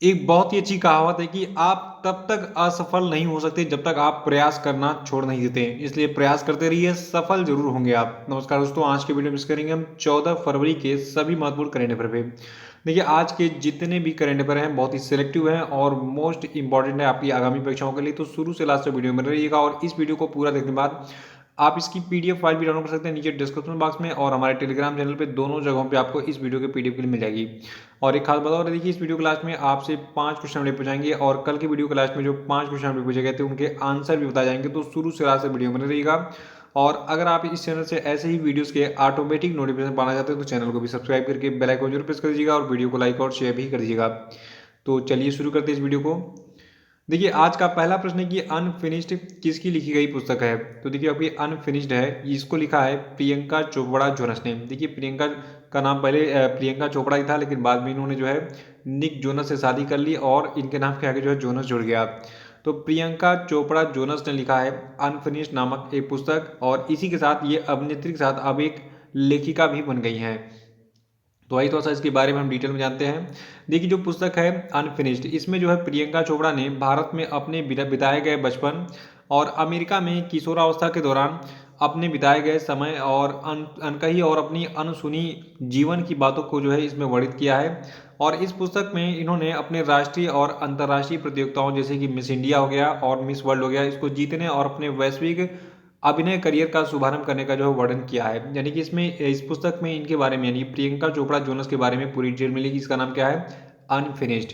एक बहुत ही अच्छी कहावत है कि आप तब तक असफल नहीं हो सकते जब तक आप प्रयास करना छोड़ नहीं देते। इसलिए प्रयास करते रहिए, सफल जरूर होंगे आप। नमस्कार दोस्तों, आज के वीडियो में करेंगे हम 14 फरवरी के सभी महत्वपूर्ण करंट अफेयर पे। देखिए, आज के जितने भी करंट अफेयर हैं बहुत ही सिलेक्टिव हैं और मोस्ट इंपॉर्टेंट है आपकी आगामी परीक्षाओं के लिए। तो शुरू से लास्ट तक वीडियो में रहिएगा और इस वीडियो को पूरा देखने के बाद आप इसकी पीडीएफ फाइल भी डाउनलोड कर सकते हैं नीचे डिस्क्रिप्शन बॉक्स में, और हमारे टेलीग्राम चैनल पे दोनों जगहों पे आपको इस वीडियो के पीडीएफ के लिए मिल जाएगी। और एक खास बात और देखिए, इस वीडियो के लास्ट में आपसे 5 क्वेश्चन पूछाएंगे और कल के वीडियो के लास्ट में जो 5 क्वेश्चन पूछे गए थे उनके आंसर भी बताए जाएंगे। तो शुरू से लास्ट तक वीडियो में रहिएगा। और अगर आप इस चैनल से ऐसे ही वीडियोस के ऑटोमेटिक नोटिफिकेशन पाना चाहते हैं तो चैनल को भी सब्सक्राइब करके बेल आइकन जरूर प्रेस कर दीजिएगा और वीडियो को लाइक और शेयर भी कर दीजिएगा। तो चलिए शुरू करते हैं इस वीडियो को। देखिए, आज का पहला प्रश्न है कि अनफिनिश्ड किसकी लिखी गई पुस्तक है। तो देखिए, आपकी अनफिनिश्ड है, इसको लिखा है प्रियंका चोपड़ा जोनस ने। देखिए, प्रियंका का नाम पहले प्रियंका चोपड़ा ही था, लेकिन बाद में इन्होंने जो है निक जोनस से शादी कर ली और इनके नाम के आगे जो है जोनस जुड़ गया। तो प्रियंका चोपड़ा जोनस ने लिखा है अनफिनिश्ड नामक एक पुस्तक, और इसी के साथ ये अभिनेत्री के साथ अब एक लेखिका भी बन गई हैं। तो वही थोड़ा सा इसके बारे में हम डिटेल में जानते हैं। देखिए, जो पुस्तक है अनफिनिश्ड, इसमें जो है प्रियंका चोपड़ा ने भारत में अपने बिताए गए बचपन और अमेरिका में किशोरावस्था के दौरान अपने बिताए गए समय और अनकही और अपनी अनसुनी जीवन की बातों को जो है इसमें वर्णित किया है। और इस पुस्तक में इन्होंने अपने राष्ट्रीय और अंतर्राष्ट्रीय प्रतियोगिताओं जैसे कि मिस इंडिया हो गया और मिस वर्ल्ड हो गया, इसको जीतने और अपने वैश्विक अभिनय करियर का शुभारंभ करने का जो है वर्णन किया है। यानी कि इसमें इस पुस्तक में इनके बारे में, यानी प्रियंका चोपड़ा जोनस के बारे में पूरी डिटेल मिलेगी। इसका नाम क्या है? अनफिनिश्ड।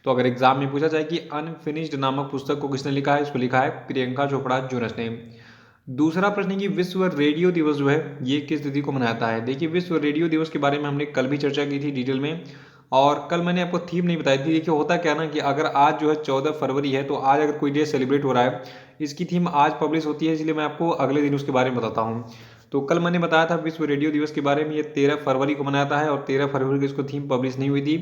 तो अगर एग्जाम में पूछा जाए कि अनफिनिश्ड नामक पुस्तक को किसने लिखा है, इसको लिखा है प्रियंका चोपड़ा जोनस ने। दूसरा प्रश्न है कि विश्व रेडियो दिवस जो है ये किस तिथि को मनाता है। देखिए, विश्व रेडियो दिवस के बारे में हमने कल भी चर्चा की थी डिटेल में, और कल मैंने आपको थीम नहीं बताई थी। देखिए, होता क्या ना कि अगर आज जो है 14 फरवरी है, तो आज अगर कोई डे सेलिब्रेट हो रहा है, इसकी थीम आज पब्लिश होती है, इसलिए मैं आपको अगले दिन उसके बारे में बताता हूँ। तो कल मैंने बताया था विश्व रेडियो दिवस के बारे में, ये 13 फरवरी को मनाता है और 13 फरवरी को इसको थीम पब्लिश नहीं हुई थी।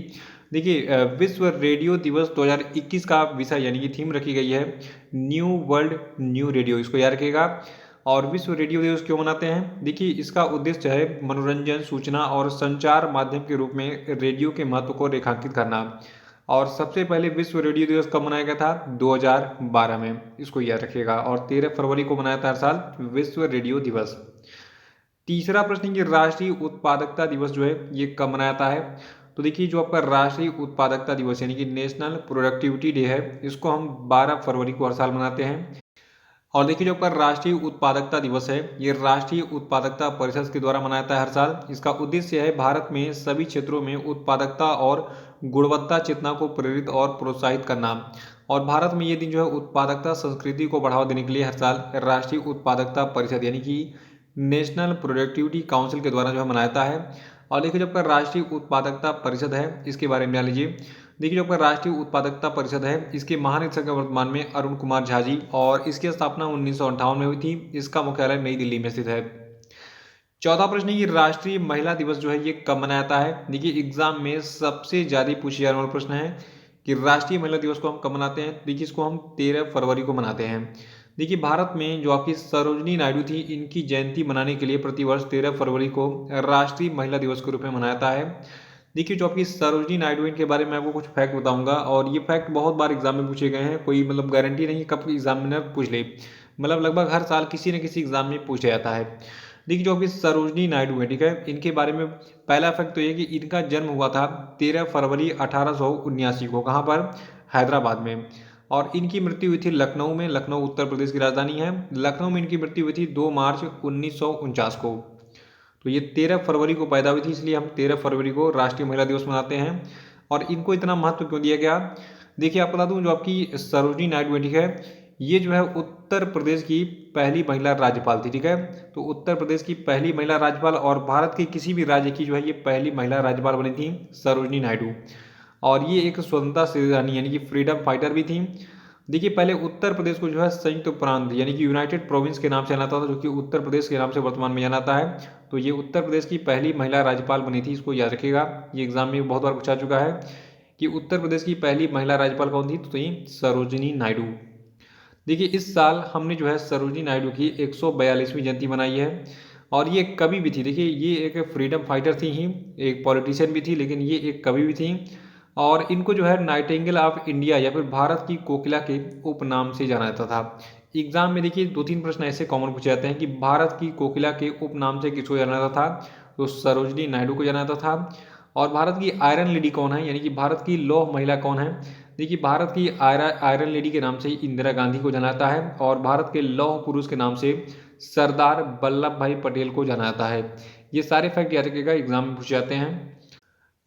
देखिए, विश्व रेडियो दिवस 2021 का विषय यानी कि थीम रखी गई है न्यू वर्ल्ड न्यू रेडियो, इसको याद रखिएगा। और विश्व रेडियो दिवस क्यों मनाते हैं? देखिए, इसका उद्देश्य है मनोरंजन, सूचना और संचार माध्यम के रूप में रेडियो के महत्व को रेखांकित करना। और सबसे पहले विश्व रेडियो दिवस कब मनाया गया था? 2012 में, इसको याद रखिएगा। और 13 फरवरी को मनाया था हर साल विश्व रेडियो दिवस। तीसरा प्रश्न है कि राष्ट्रीय उत्पादकता दिवस जो है ये कब मनाता है। तो देखिए, जो आपका राष्ट्रीय उत्पादकता दिवस यानी कि नेशनल प्रोडक्टिविटी डे है, इसको हम 12 फरवरी को हर साल मनाते हैं। और देखिए, जो आपका राष्ट्रीय उत्पादकता दिवस है ये राष्ट्रीय उत्पादकता परिषद के द्वारा मनाया जाता है हर साल। इसका उद्देश्य है भारत में सभी क्षेत्रों में उत्पादकता और गुणवत्ता चेतना को प्रेरित और प्रोत्साहित करना। और भारत में ये दिन जो है उत्पादकता संस्कृति को बढ़ावा देने के लिए हर साल राष्ट्रीय उत्पादकता परिषद यानी कि नेशनल प्रोडक्टिविटी काउंसिल के द्वारा जो है मनाया जाता है। और देखिए, जो आपका राष्ट्रीय उत्पादकता परिषद है इसके बारे में जान लीजिए। देखिए, जो आपका राष्ट्रीय उत्पादकता परिषद है इसके महानिदेशक वर्तमान में अरुण कुमार झा जी, और इसकी स्थापना 1958 में हुई थी। इसका मुख्यालय नई दिल्ली में स्थित है। चौथा प्रश्न है कि राष्ट्रीय महिला दिवस जो है ये कब मनाया जाता है। देखिए, एग्जाम में सबसे ज्यादा पूछे जाने वाला प्रश्न है कि राष्ट्रीय महिला दिवस को हम कब मनाते हैं। देखिए, इसको हम 13 फरवरी को मनाते हैं। देखिए, भारत में जो आपकी सरोजनी नायडू थी, इनकी जयंती मनाने के लिए प्रतिवर्ष 13 फरवरी को राष्ट्रीय महिला दिवस के रूप में मनाया जाता है। देखिए, जो आपकी सरोजनी नायडू, इनके बारे में आपको कुछ फैक्ट बताऊंगा, और ये फैक्ट बहुत बार एग्जाम में पूछे गए हैं। कोई मतलब गारंटी नहीं कब एग्जामिनर पूछ ले, मतलब लगभग हर साल किसी न किसी एग्जाम में पूछा जाता है। देखिए, जो आपकी सरोजनी नायडू है, ठीक है, इनके बारे में पहला फैक्ट तो ये कि इनका जन्म हुआ था 13 फरवरी 1879 को। कहाँ पर? हैदराबाद में। और इनकी मृत्यु हुई थी लखनऊ में। लखनऊ उत्तर प्रदेश की राजधानी है। लखनऊ में इनकी मृत्यु हुई थी 2 मार्च 1949 को। तो ये 13 फरवरी को पैदा हुई थी, इसलिए हम 13 फरवरी को राष्ट्रीय महिला दिवस मनाते हैं। और इनको इतना महत्व क्यों दिया गया? देखिए, आपको बता दूं, जो आपकी सरोजनी नायडू है, ठीक है, ये जो है उत्तर प्रदेश की पहली महिला राज्यपाल थी। ठीक है, तो उत्तर प्रदेश की पहली महिला राज्यपाल और भारत के किसी भी राज्य की जो है ये पहली महिला राज्यपाल बनी थी सरोजनी नायडू। और ये एक स्वतंत्रता सेनानी यानी कि फ्रीडम फाइटर भी थी। देखिए, पहले उत्तर प्रदेश को जो है संयुक्त प्रांत यानी कि यूनाइटेड प्रोविंस के नाम से जाना जाता था, जो कि उत्तर प्रदेश के नाम से वर्तमान में जाना जाता है। तो ये उत्तर प्रदेश की पहली महिला राज्यपाल बनी थी, इसको याद रखिएगा। ये एग्जाम में बहुत बार पूछा चुका है कि उत्तर प्रदेश की पहली महिला राज्यपाल कौन थी, तो ये सरोजिनी नायडू। देखिए, इस साल हमने जो है सरोजिनी नायडू की 142वीं जयंती मनाई है। और ये कवि भी थी। देखिए, ये एक फ्रीडम फाइटर थी ही, एक पॉलिटिशियन भी थी, लेकिन ये एक कवि भी थी। और इनको जो है नाइटिंगेल ऑफ इंडिया या फिर भारत की कोकिला के उपनाम से जाना जाता था। एग्जाम में देखिए 2-3 प्रश्न ऐसे कॉमन पूछे जाते हैं कि भारत की कोकिला के उपनाम से किसको जाना जाता था, तो सरोजनी नायडू को जाना जाता था। और भारत की आयरन लेडी कौन है, यानी कि भारत की लौह महिला कौन है, देखिए भारत की आयरन लेडी के नाम से इंदिरा गांधी को जाना जाता है और भारत के लौह पुरुष के नाम से सरदार वल्लभ भाई पटेल को जाना जाता है। ये सारे फैक्ट याद रखिएगा, एग्जाम में पूछे जाते हैं।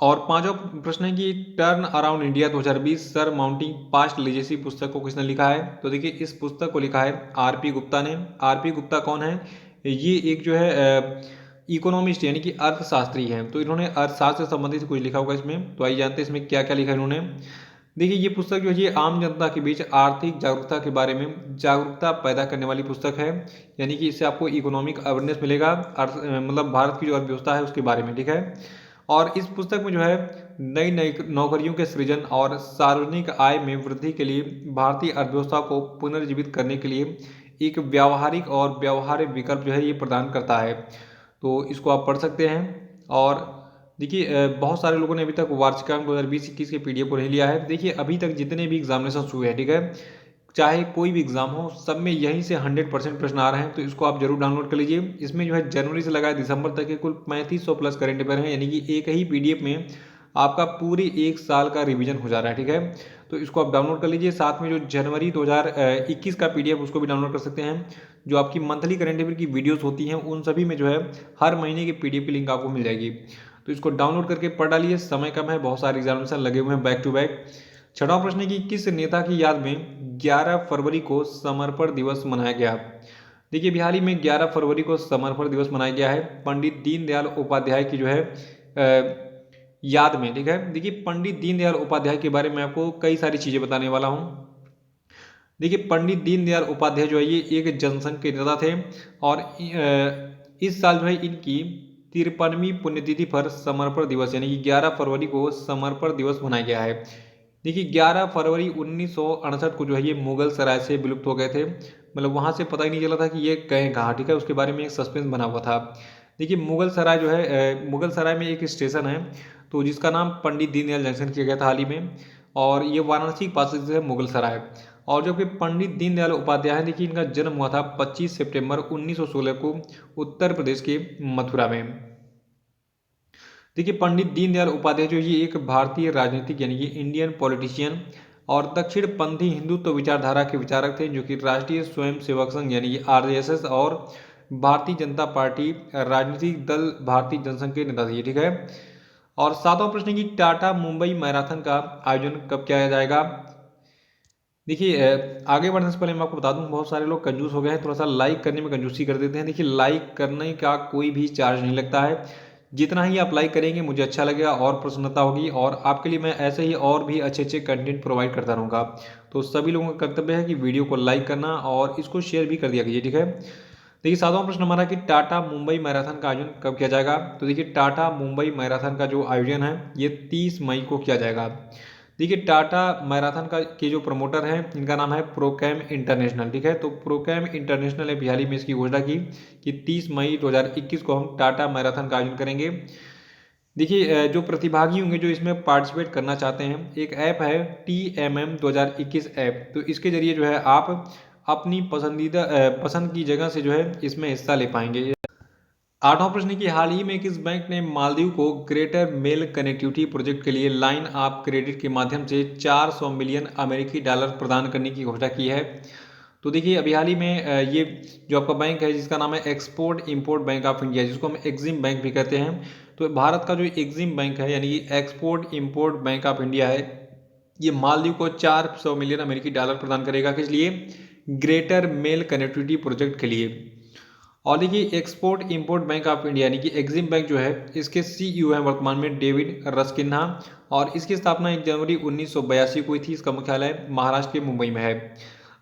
और पांचवा प्रश्न है कि turn around India 2020 sir mounting past legacy पुस्तक को किसने लिखा है, तो देखिए इस पुस्तक को लिखा है आरपी गुप्ता ने। आरपी गुप्ता कौन है, ये एक जो है इकोनॉमिस्ट यानी कि अर्थशास्त्री हैं, तो इन्होंने अर्थशास्त्र से संबंधित कुछ लिखा होगा इसमें। तो आइए जानते हैं इसमें क्या क्या लिखा है इन्होंने। देखिए ये पुस्तक जो है ये आम जनता के बीच आर्थिक जागरूकता के बारे में जागरूकता पैदा करने वाली पुस्तक है, यानी कि इससे आपको इकोनॉमिक अवेयरनेस मिलेगा, मतलब भारत की जो अर्थव्यवस्था है उसके बारे में, ठीक है। और इस पुस्तक में जो है नई नई नौकरियों के सृजन और सार्वजनिक आय में वृद्धि के लिए भारतीय अर्थव्यवस्था को पुनर्जीवित करने के लिए एक व्यावहारिक और व्यवहार्य विकल्प जो है ये प्रदान करता है। तो इसको आप पढ़ सकते हैं। और देखिए बहुत सारे लोगों ने अभी तक वार्षिकांक 2020-21 के पीडीएफ को नहीं लिया है। देखिए अभी तक जितने भी एग्जामिनेशन हुए हैं, ठीक है, चाहे कोई भी एग्जाम हो, सब में यहीं से 100% प्रश्न आ रहे हैं, तो इसको आप जरूर डाउनलोड कर लीजिए। इसमें जो है जनवरी से लगाए दिसंबर तक के कुल 3500 प्लस करेंट अफेयर हैं, यानी कि एक ही पीडीएफ में आपका पूरी एक साल का रिवीजन हो जा रहा है, ठीक है। तो इसको आप डाउनलोड कर लीजिए। साथ में जो जनवरी 2021 का पीडीएफ उसको भी डाउनलोड कर सकते हैं। जो आपकी मंथली करेंट अफेयर की वीडियोस होती हैं उन सभी में जो है हर महीने की पीडीएफ की लिंक आपको मिल जाएगी। तो इसको डाउनलोड करके पढ़ डालिए, समय कम है, बहुत सारे एग्जामिनेशन लगे हुए हैं बैक टू बैक। छठवां प्रश्न है कि किस नेता की याद में 11 फरवरी को समर्पण दिवस मनाया गया। देखिए हाल ही में 11 फरवरी को समर्पण दिवस मनाया गया है पंडित दीनदयाल उपाध्याय की जो है याद में, ठीक है। देखिए पंडित दीनदयाल उपाध्याय के बारे में आपको कई सारी चीजें बताने वाला हूँ। देखिए पंडित दीनदयाल उपाध्याय जो है ये एक जनसंघ के नेता थे और इस साल जो है इनकी 53वीं पुण्यतिथि पर समर्पण दिवस यानी कि 11 फरवरी को समर्पण दिवस मनाया गया है। देखिए 11 फरवरी 1968 को जो है ये मुगल सराय से विलुप्त हो गए थे, मतलब वहां से पता ही नहीं चला था कि ये गए कहाँ, ठीक है, उसके बारे में एक सस्पेंस बना हुआ था। देखिए मुगल सराय जो है मुगल सराय में एक स्टेशन है तो जिसका नाम पंडित दीनदयाल जंक्शन किया गया था हाल ही में, और ये वाराणसी के पास स्थित है मुगल सराय। और जो कि पंडित दीनदयाल उपाध्याय है, देखिए इनका जन्म हुआ था 25 सितंबर 1916 को उत्तर प्रदेश के मथुरा में। देखिए पंडित दीनदयाल उपाध्याय जो ये एक भारतीय राजनीतिक यानी कि इंडियन पॉलिटिशियन और दक्षिणपंथी हिंदुत्व विचारधारा के विचारक थे, जो कि राष्ट्रीय स्वयं सेवक संघ यानी कि आरएसएस और भारतीय जनता पार्टी राजनीतिक दल भारतीय जनसंघ के नेता थे, ठीक है। और सातवां प्रश्न है कि टाटा मुंबई मैराथन का आयोजन कब किया जाएगा। देखिए आगे बढ़ने से पहले मैं आपको बता दूं बहुत सारे लोग कंजूस हो गए हैं, थोड़ा सा लाइक करने में कंजूसी कर देते हैं। देखिए लाइक करने का कोई भी चार्ज नहीं लगता है, जितना ही आप लाइक करेंगे मुझे अच्छा लगेगा और प्रसन्नता होगी, और आपके लिए मैं ऐसे ही और भी अच्छे अच्छे कंटेंट प्रोवाइड करता रहूँगा। तो सभी लोगों का कर्तव्य है कि वीडियो को लाइक करना और इसको शेयर भी कर दिया कीजिए, ठीक है। देखिए सातवां प्रश्न हमारा कि टाटा मुंबई मैराथन का आयोजन कब किया जाएगा। तो देखिए टाटा मुंबई मैराथन का जो आयोजन है ये 30 मई को किया जाएगा। देखिए टाटा मैराथन का के जो प्रमोटर हैं इनका नाम है प्रोकैम इंटरनेशनल, ठीक है। तो प्रोकैम इंटरनेशनल ने हाल ही में इसकी घोषणा की कि 30 मई 2021 को हम टाटा मैराथन का आयोजन करेंगे। देखिए जो प्रतिभागी होंगे जो इसमें पार्टिसिपेट करना चाहते हैं, एक ऐप है TMM 2021 ऐप, तो इसके जरिए जो है आप अपनी पसंदीदा पसंद की जगह से जो है इसमें हिस्सा ले पाएंगे। आठवां प्रश्न है कि हाल ही में किस बैंक ने मालदीव को ग्रेटर मेल कनेक्टिविटी प्रोजेक्ट के लिए लाइन ऑफ क्रेडिट के माध्यम से 400 मिलियन अमेरिकी डॉलर प्रदान करने की घोषणा की है। तो देखिए अभी हाल ही में ये जो आपका बैंक है जिसका नाम है export import bank of India, जिसको हम एग्जिम बैंक भी कहते हैं, तो भारत का जो एग्जिम बैंक है यानी कि export import bank of India है, ये मालदीव को 400 मिलियन अमेरिकी डॉलर प्रदान करेगा, किस लिए, ग्रेटर मेल कनेक्टिविटी प्रोजेक्ट के लिए। और देखिए export import bank of India यानी कि एग्जिम बैंक जो है इसके CEO हैं वर्तमान में डेविड रस्किन्हा, और इसकी स्थापना 1 जनवरी 1982 को हुई थी। इसका मुख्यालय महाराष्ट्र के मुंबई में है।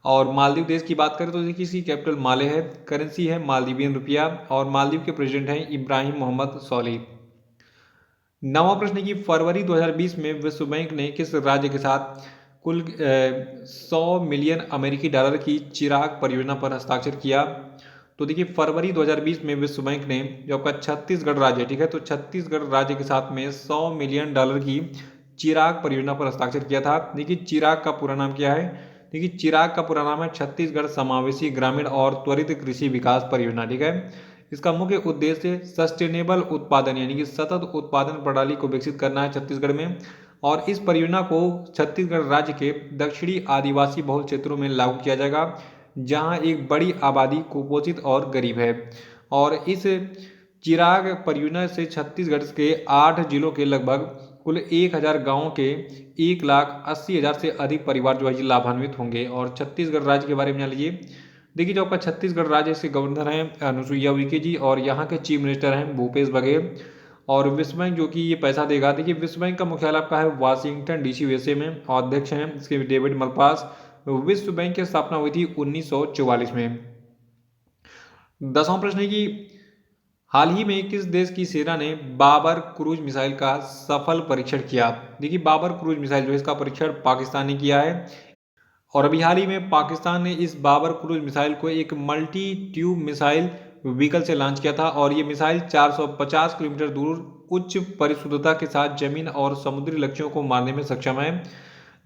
और मालदीव देश की बात करें तो देखिए इसकी कैपिटल माले है, करेंसी है मालदीवियन रुपया, और मालदीव के प्रेसिडेंट हैं इब्राहिम मोहम्मद सोली। नवा प्रश्न है कि फरवरी 2020 में विश्व बैंक ने किस राज्य के साथ कुल 100 मिलियन अमेरिकी डॉलर की चिराग परियोजना पर हस्ताक्षर किया। तो देखिए फरवरी 2020 में विश्व बैंक ने जो आपका छत्तीसगढ़ राज्य, ठीक है, तो छत्तीसगढ़ राज्य के साथ में 100 मिलियन डॉलर की चिराग परियोजना पर हस्ताक्षर किया था। देखिए चिराग का पूरा नाम क्या है? देखिए चिराग का पूरा नाम है छत्तीसगढ़ समावेशी ग्रामीण और त्वरित कृषि विकास परियोजना। ठीक है, इसका मुख्य उद्देश्य सस्टेनेबल उत्पादन यानी कि सतत उत्पादन प्रणाली को विकसित करना है छत्तीसगढ़ में। और इस परियोजना को छत्तीसगढ़ राज्य के दक्षिणी आदिवासी बहुल क्षेत्रों में लागू किया जाएगा, जहां एक बड़ी आबादी कुपोषित और गरीब है। और इस चिराग परियोजना से छत्तीसगढ़ के 8 जिलों के लगभग कुल 1000 गांवों के 1,80,000 से अधिक परिवार जो है लाभान्वित होंगे। और छत्तीसगढ़ राज्य के बारे में जान लीजिए। देखिए जो आपका छत्तीसगढ़ राज्य इसके गवर्नर हैं अनुसुईया उइके जी, और यहाँ के चीफ मिनिस्टर हैं भूपेश बघेल। और विश्व बैंक जो कि ये पैसा देगा, देखिए विश्व बैंक का मुख्यालय आपका है वाशिंगटन डीसी यूएसए में, और अध्यक्ष हैं इसके डेविड मलपास। विश्व बैंक की स्थापना हुई थी 1944 में। 10वां प्रश्न है कि हाल ही में किस देश की सेना ने बाबर क्रूज मिसाइल का सफल परीक्षण किया? देखिए बाबर क्रूज मिसाइल जो है इसका परीक्षण पाकिस्तान ने किया है। और अभी हाल ही में पाकिस्तान ने इस बाबर क्रूज मिसाइल को एक मल्टी ट्यूब मिसाइल व्हीकल से लॉन्च किया था, और ये मिसाइल 450 किलोमीटर दूर उच्च परिशुद्धता के साथ जमीन और समुद्री लक्ष्यों को मारने में सक्षम है।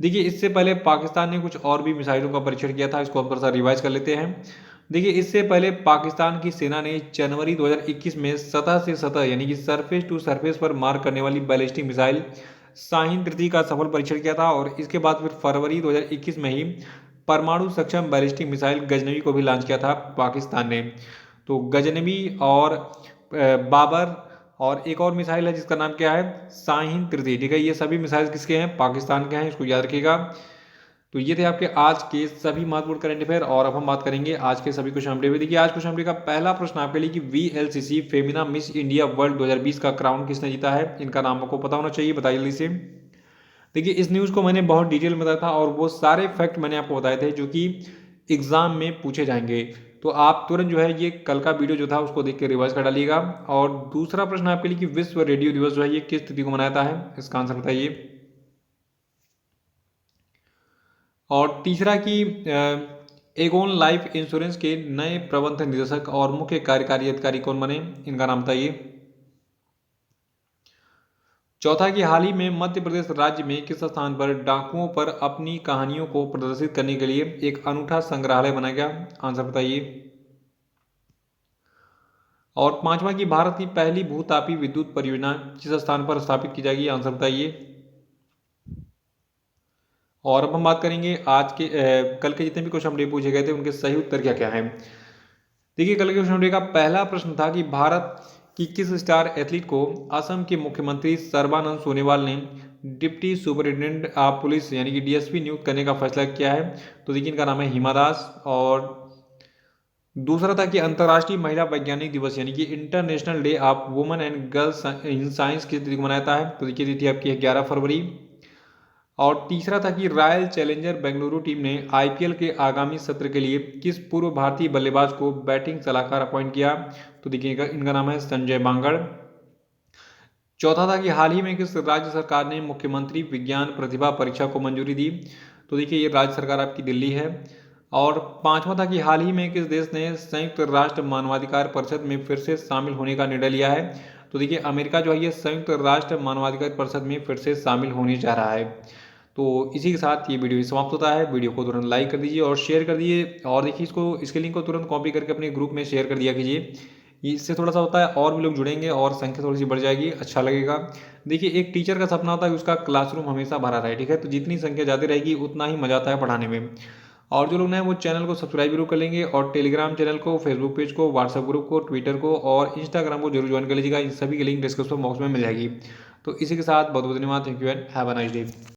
देखिए इससे पहले पाकिस्तान ने कुछ और भी मिसाइलों का परीक्षण किया था, इसको हम थोड़ा सा रिवाइज कर लेते हैं। देखिए इससे पहले पाकिस्तान की सेना ने जनवरी 2021 में सतह से सतह यानी कि सरफेस टू सरफेस पर मार करने वाली बैलिस्टिक मिसाइल शाहीन 3 का सफल परीक्षण किया था। और इसके बाद फिर फरवरी 2021 में ही परमाणु सक्षम बैलिस्टिक मिसाइल गजनवी को भी लॉन्च किया था पाकिस्तान ने। तो गजनवी और बाबर और एक और मिसाइल है जिसका नाम क्या है, शाहीन 3। ठीक है, ये सभी मिसाइल किसके हैं? पाकिस्तान के हैं, इसको याद रखिएगा। तो ये थे आपके आज के सभी महत्वपूर्ण करंट अफेयर, और अब हम बात करेंगे आज के सभी क्वेश्चन अपडेट। देखिए आज क्वेश्चन अपडेट का पहला प्रश्न आपके लिए कि VLCC Femina miss India world 2020 का क्राउन किसने जीता है? इनका नाम आपको पता होना चाहिए, बताइए जल्दी से। देखिए इस न्यूज़ को मैंने बहुत डिटेल में बताया था, और वो सारे फैक्ट मैंने आपको बताए थे जो कि एग्जाम में पूछे जाएंगे। तो आप तुरंत जो है ये कल का वीडियो जो था उसको देख के रिवाइज कर डालिएगा। और दूसरा प्रश्न आपके लिए कि विश्व रेडियो दिवस जो है ये किस तिथि को मनाता है? इसका आंसर बताइए। और तीसरा कि एगोन लाइफ इंश्योरेंस के नए प्रबंध निदेशक और मुख्य कार्यकारी अधिकारी कौन बने? इनका नाम बताइए। चौथा कि हाल ही में मध्य प्रदेश राज्य में किस स्थान पर डाकुओं पर अपनी कहानियों को प्रदर्शित करने के लिए एक अनूठा संग्रहालय बनाया गया? आंसर बताइए। और पांचवा कि भारत की पहली भूतापी विद्युत परियोजना किस स्थान पर स्थापित की जाएगी? आंसर बताइए। और अब हम बात करेंगे आज के कल के जितने भी क्वेश्चन अपडेट पूछे गए थे उनके सही उत्तर क्या क्या है। देखिए कल के क्वेश्चन अपडेट का पहला प्रश्न था कि भारत की किस स्टार एथलीट को असम के मुख्यमंत्री सर्बानंद सोनोवाल ने डिप्टी सुपरिटेंडेंट ऑफ पुलिस यानी कि DSP नियुक्त करने का फैसला किया है? तो देखिए इनका नाम है हिमा दास। और दूसरा था कि अंतर्राष्ट्रीय महिला वैज्ञानिक दिवस यानी कि international day of women and girls in science किस तिथि को मनाता है? तो देखिए तिथि आपकी है 11 फरवरी। और तीसरा था कि रॉयल चैलेंजर बेंगलुरु टीम ने IPL के आगामी सत्र के लिए किस पूर्व भारतीय बल्लेबाज को बैटिंग सलाहकार अपॉइंट किया? तो देखिएगा इनका नाम है संजय बांगड़। चौथा था कि हाल ही में किस राज्य सरकार ने मुख्यमंत्री विज्ञान प्रतिभा परीक्षा को मंजूरी दी? तो देखिए ये राज्य सरकार आपकी दिल्ली है। और पांचवा था कि हाल ही में किस देश ने संयुक्त राष्ट्र मानवाधिकार परिषद में फिर से शामिल होने का निर्णय लिया है? तो देखिए अमेरिका जो है ये संयुक्त राष्ट्र मानवाधिकार परिषद में फिर से शामिल होने जा रहा है। तो इसी के साथ ये वीडियो समाप्त होता है। वीडियो को तुरंत लाइक कर दीजिए और शेयर कर दीजिए, और देखिए इसके लिंक को तुरंत कॉपी करके अपने ग्रुप में शेयर कर दिया कीजिए। इससे थोड़ा सा होता है और भी लोग जुड़ेंगे और संख्या थोड़ी सी बढ़ जाएगी, अच्छा लगेगा। देखिए एक टीचर का सपना होता है कि उसका क्लासरूम हमेशा भरा रहे, ठीक है, तो जितनी संख्या ज़्यादा रहेगी उतना ही मजा आता है पढ़ाने में। और जो लोग नए वो चैनल को सब्सक्राइब जरूर कर लेंगे, और टेलीग्राम चैनल को, फेसबुक पेज को, व्हाट्सएप ग्रुप को, ट्विटर को और इंस्टाग्राम को जरूर ज्वाइन कर लीजिएगा। इन सभी की लिंक डिस्क्रिप्शन बॉक्स में मिल जाएगी। तो इसी के साथ बहुत बहुत धन्यवाद। Thank you and have a nice day.